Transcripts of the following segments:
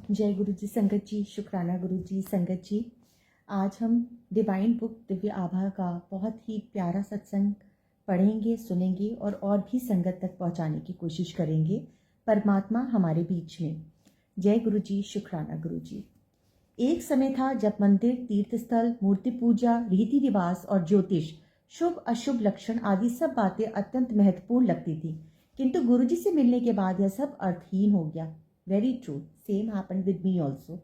जय गुरु जी संगत जी, शुक्राना गुरु जी संगत जी। आज हम डिवाइन बुक दिव्य आभा का बहुत ही प्यारा सत्संग पढ़ेंगे, सुनेंगे और भी संगत तक पहुंचाने की कोशिश करेंगे। परमात्मा हमारे बीच में। जय गुरु जी, शुक्राना गुरु जी। एक समय था जब मंदिर, तीर्थस्थल, मूर्ति पूजा, रीति रिवाज और ज्योतिष, शुभ अशुभ लक्षण आदि सब बातें अत्यंत महत्वपूर्ण लगती थी, किंतु गुरुजी से मिलने के बाद यह सब अर्थहीन हो गया। Very true, same happened with me also.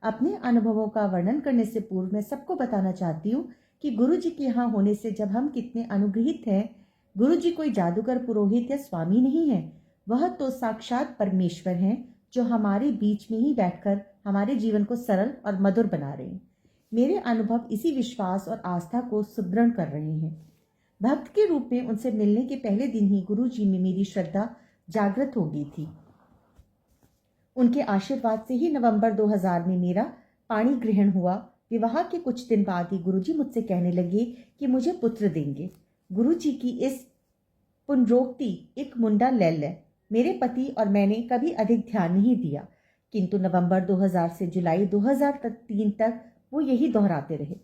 अपने अनुभवों का वर्णन करने से पूर्व मैं सबको बताना चाहती हूँ कि गुरुजी के यहाँ होने से जब हम कितने अनुग्रहित हैं। गुरुजी कोई जादूगर, पुरोहित या स्वामी नहीं है, वह तो साक्षात परमेश्वर हैं, जो हमारे बीच में ही बैठकर हमारे जीवन को सरल और मधुर बना रहे हैं। मेरे अनुभव इसी विश्वास और आस्था को सुदृढ़ कर रहे हैं। भक्त के रूप में उनसे मिलने के पहले दिन ही गुरु जी में मेरी श्रद्धा जागृत हो गई थी। उनके आशीर्वाद से ही नवंबर 2000 में मेरा पाणी ग्रहण हुआ। विवाह के कुछ दिन बाद ही गुरुजी मुझसे कहने लगे कि मुझे पुत्र देंगे। गुरुजी की इस पुनरोक्ति एक मुंडा लैल है। मेरे पति और मैंने कभी अधिक ध्यान नहीं दिया, किंतु नवंबर 2000 से जुलाई 2003 तक वो यही दोहराते रहे।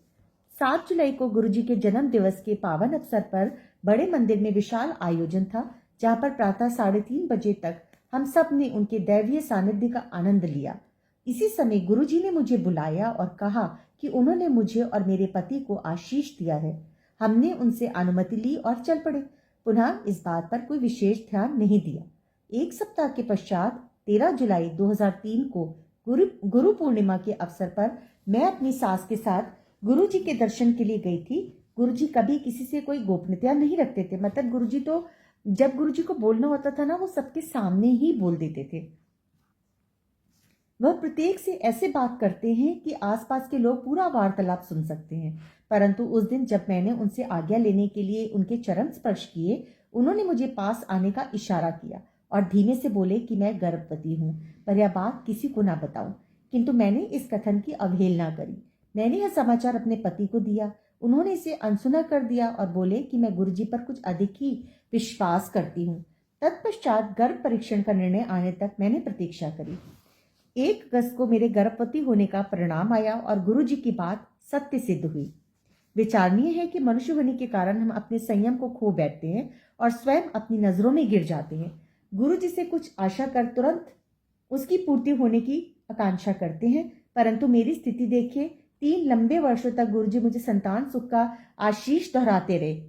7 जुलाई को गुरुजी के जन्म दिवस के पावन अवसर पर बड़े मंदिर में विशाल आयोजन था, जहां पर प्रातः 3:30 बजे तक हम सब ने उनके दैवीय सानिध्य का आनंद लिया। इसी समय गुरुजी ने मुझे बुलाया और कहा कि उन्होंने मुझे और मेरे पति को आशीष दिया है। हमने उनसे अनुमति ली और चल पड़े। पुनः इस बात पर कोई विशेष ध्यान नहीं दिया। एक सप्ताह के पश्चात 13 जुलाई 2003 को गुरु पूर्णिमा के अवसर पर मैं अपनी सास के साथ गुरुजी के दर्शन के लिए गई थी। गुरुजी कभी किसी से कोई गोपनीयता नहीं रखते थे। मतलब गुरुजी तो जब गुरुजी को बोलना होता था ना, वो सबके सामने ही बोल देते थे। वह प्रत्येक से ऐसे बात करते हैं कि आसपास के लोग पूरा वार्तालाप सुन सकते हैं। परंतु उस दिन जब मैंने उनसे आज्ञा लेने के लिए उनके चरण स्पर्श किए, उन्होंने मुझे पास आने का इशारा किया और धीमे से बोले कि मैं गर्भवती हूँ, पर यह बात किसी को ना बताऊं। किंतु मैंने इस कथन की अवहेलना करी। मैंने यह समाचार अपने पति को दिया। उन्होंने इसे अनसुना कर दिया और बोले कि मैं गुरुजी पर कुछ अधिक ही विश्वास करती हूँ। तत्पश्चात गर्भ परीक्षण का निर्णय आने तक मैंने प्रतीक्षा करी। 1 अगस्त को मेरे गर्भवती होने का परिणाम आया और गुरुजी की बात सत्य सिद्ध हुई। विचारणीय है कि मनुष्य होने के कारण हम अपने संयम को खो बैठते हैं और स्वयं अपनी नजरों में गिर जाते हैं। गुरुजी से कुछ आशा कर तुरंत उसकी पूर्ति होने की आकांक्षा करते हैं, परंतु मेरी स्थिति देखिए। 3 लंबे वर्षों तक गुरुजी मुझे संतान सुख का आशीष दोहराते रहे।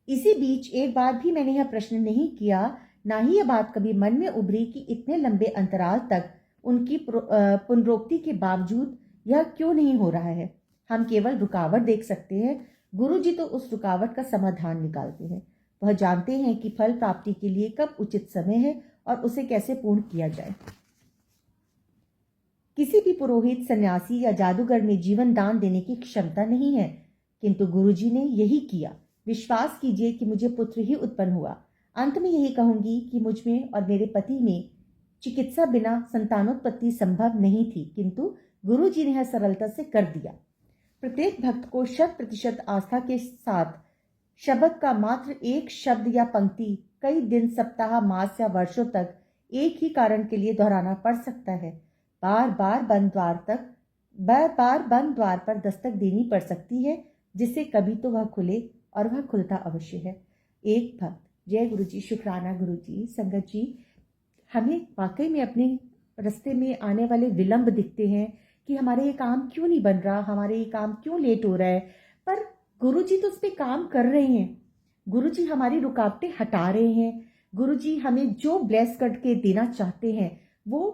इसी बीच एक बार भी मैंने यह प्रश्न नहीं किया, ना ही यह बात कभी मन में उभरी कि इतने लंबे अंतराल तक उनकी पुनरोक्ति के बावजूद यह क्यों नहीं हो रहा है। हम केवल रुकावट देख सकते हैं, गुरुजी तो उस रुकावट का समाधान निकालते हैं। वह जानते हैं कि फल प्राप्ति के लिए कब उचित समय है और उसे कैसे पूर्ण किया जाए। किसी भी पुरोहित, सन्यासी या जादूगर में जीवन दान देने की क्षमता नहीं है, किंतु गुरुजी ने यही किया। विश्वास कीजिए कि मुझे पुत्र ही उत्पन्न हुआ। अंत में यही कहूंगी कि मुझ में और मेरे पति में चिकित्सा बिना संतानोत्पत्ति संभव नहीं थी, किंतु गुरुजी ने यह सरलता से कर दिया। प्रत्येक भक्त को 100% आस्था के साथ शब्द का मात्र एक शब्द या पंक्ति कई दिन, सप्ताह, मास या वर्षों तक एक ही कारण के लिए दोहराना पड़ सकता है। बार बार बंद द्वार पर दस्तक देनी पड़ सकती है, जिससे कभी तो वह खुले, और वह खुलता अवश्य है। एक भक्त। जय गुरु जी, शुक्राना गुरु जी। संगत जी, हमें वाकई में अपने रास्ते में आने वाले विलंब दिखते हैं कि हमारे ये काम क्यों नहीं बन रहा, हमारे ये काम क्यों लेट हो रहा है, पर गुरु जी तो उस पर काम कर रहे हैं। गुरु जी हमारी रुकावटें हटा रहे हैं। गुरु जी हमें जो ब्लेस करके देना चाहते हैं, वो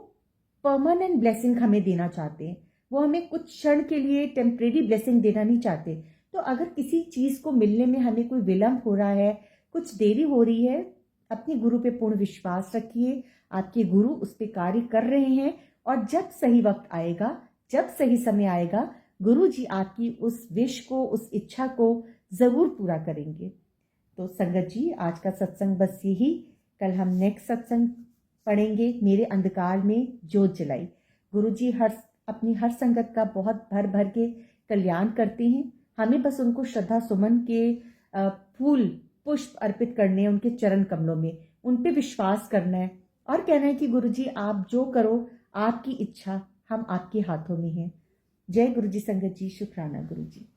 परमानेंट ब्लेसिंग हमें देना चाहते हैं। वो हमें कुछ क्षण के लिए टेम्परेरी ब्लेसिंग देना नहीं चाहते। तो अगर किसी चीज को मिलने में हमें कोई विलंब हो रहा है, कुछ देरी हो रही है, अपने गुरु पे पूर्ण विश्वास रखिए। आपके गुरु उस पर कार्य कर रहे हैं और जब सही वक्त आएगा, जब सही समय आएगा, गुरु जी आपकी उस विश को, उस इच्छा को जरूर पूरा करेंगे। तो संगत जी, आज का सत्संग बस यही। कल हम नेक्स्ट सत्संग पढ़ेंगे, मेरे अंधकार में ज्योत जलाई। गुरु जी अपनी हर संगत का बहुत भर भर के कल्याण करते हैं। हमें बस उनको श्रद्धा सुमन के फूल पुष्प अर्पित करने हैं, उनके चरण कमलों में उन पे विश्वास करना है और कहना है कि गुरु जी आप जो करो, आपकी इच्छा हम आपके हाथों में हैं। जय गुरु जी संगत जी, शुक्राना गुरु जी।